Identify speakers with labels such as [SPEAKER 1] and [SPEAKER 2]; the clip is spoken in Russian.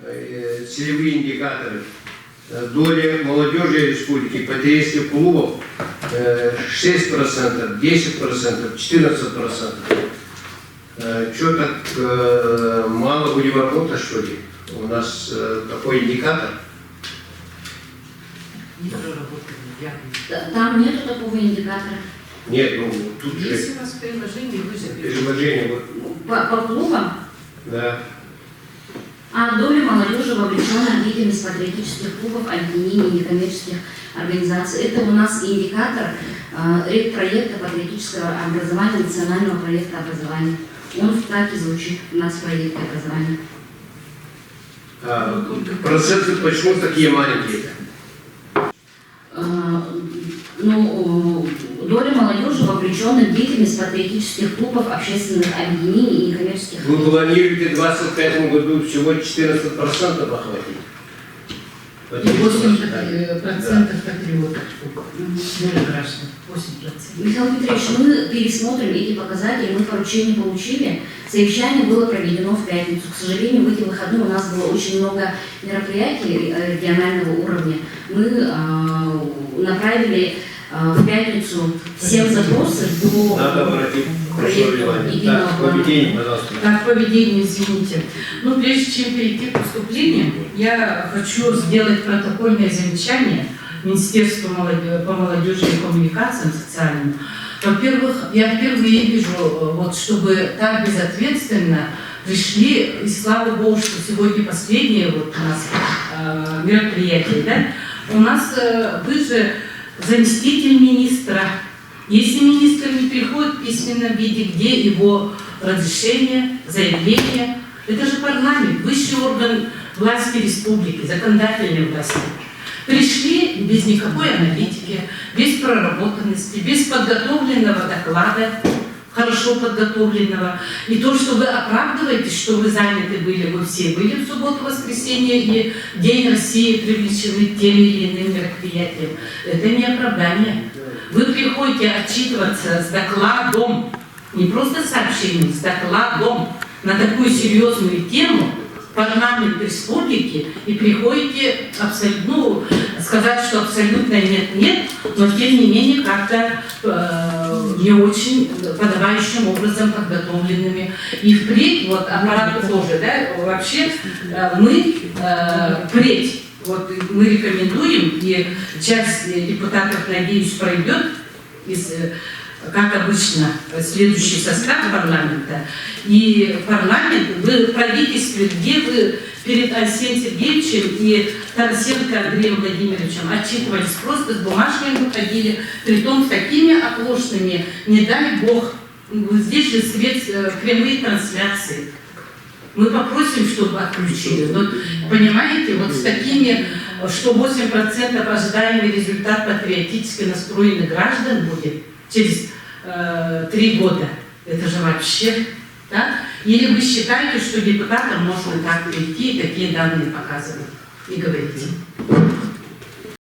[SPEAKER 1] целевые индикаторы. Доля молодежи республики, патриотических клубов 6%, 10%, 14%. Что так мало будем работать, что ли? У нас такой индикатор.
[SPEAKER 2] Там нету такого индикатора.
[SPEAKER 1] Нет, ну тут же...
[SPEAKER 3] Есть у вас приложение, вы же
[SPEAKER 1] Приложение, вот.
[SPEAKER 2] По клубам?
[SPEAKER 1] Да.
[SPEAKER 2] А доля молодежи, вовлеченная в деятельность патриотических клубов, объединений, некоммерческих организаций. Это у нас индикатор проекта патриотического образования, национального проекта образования. Он так и звучит у нас в проекте образования.
[SPEAKER 1] Проценты почему такие маленькие?
[SPEAKER 2] Доля молодежи, вовлеченной в деятельность патриотических клубов, общественных объединений и некоммерческих
[SPEAKER 1] Вы планируете в 2025 году всего 14% охватить?
[SPEAKER 3] 8% патриотов. Доля граждан. 8%.
[SPEAKER 2] Михаил Петрович, мы пересмотрим эти показатели, мы поручение получили. Совещание было проведено в пятницу. К сожалению, в эти выходные у нас было очень много мероприятий регионального уровня. Мы направили в пятницу всем запросы до проекта единого плана.
[SPEAKER 3] Так, поведение, извините. Но прежде чем перейти к выступлению, я хочу сделать протокольное замечание Министерству по молодежи и коммуникациям социальным. Во-первых, я впервые вижу, вот, чтобы так безответственно пришли, и слава Богу, что сегодня последнее вот у нас мероприятие, да? У нас вы же заместитель министра. Если министр не приходит в письменном виде, где его разрешение, заявление, это же парламент, высший орган власти республики, законодательной власти. Пришли без никакой аналитики, без проработанности, без подготовленного доклада, хорошо подготовленного. И то, что вы оправдываетесь, что вы заняты были, вы все были в субботу, воскресенье и День России привлечены тем или иным мероприятием, это не оправдание. Вы приходите отчитываться с докладом, не просто сообщением, с докладом на такую серьезную тему, парламент республики, и приходите абсолютно, сказать, что абсолютно нет, но тем не менее как-то не очень подобающим образом подготовленными. И впредь, вот аппарату тоже, да, вообще мы впредь, вот мы рекомендуем, и часть депутатов, надеюсь, пройдет из, как обычно, следующий состав парламента. И парламент, вы правительстве, где вы перед Алексеем Сергеевичем и Тарасенко Андреем Владимировичем отчитывались, просто с бумажками выходили, притом с такими оплошными, не дай бог, здесь же прямые трансляции. Мы попросим, чтобы отключили. Но, понимаете, вот с такими, что 8% ожидаемый результат патриотически настроенных граждан будет через 3 года. Это же вообще, да? Или вы считаете, что депутатам можно так прийти и такие данные показывать и говорить?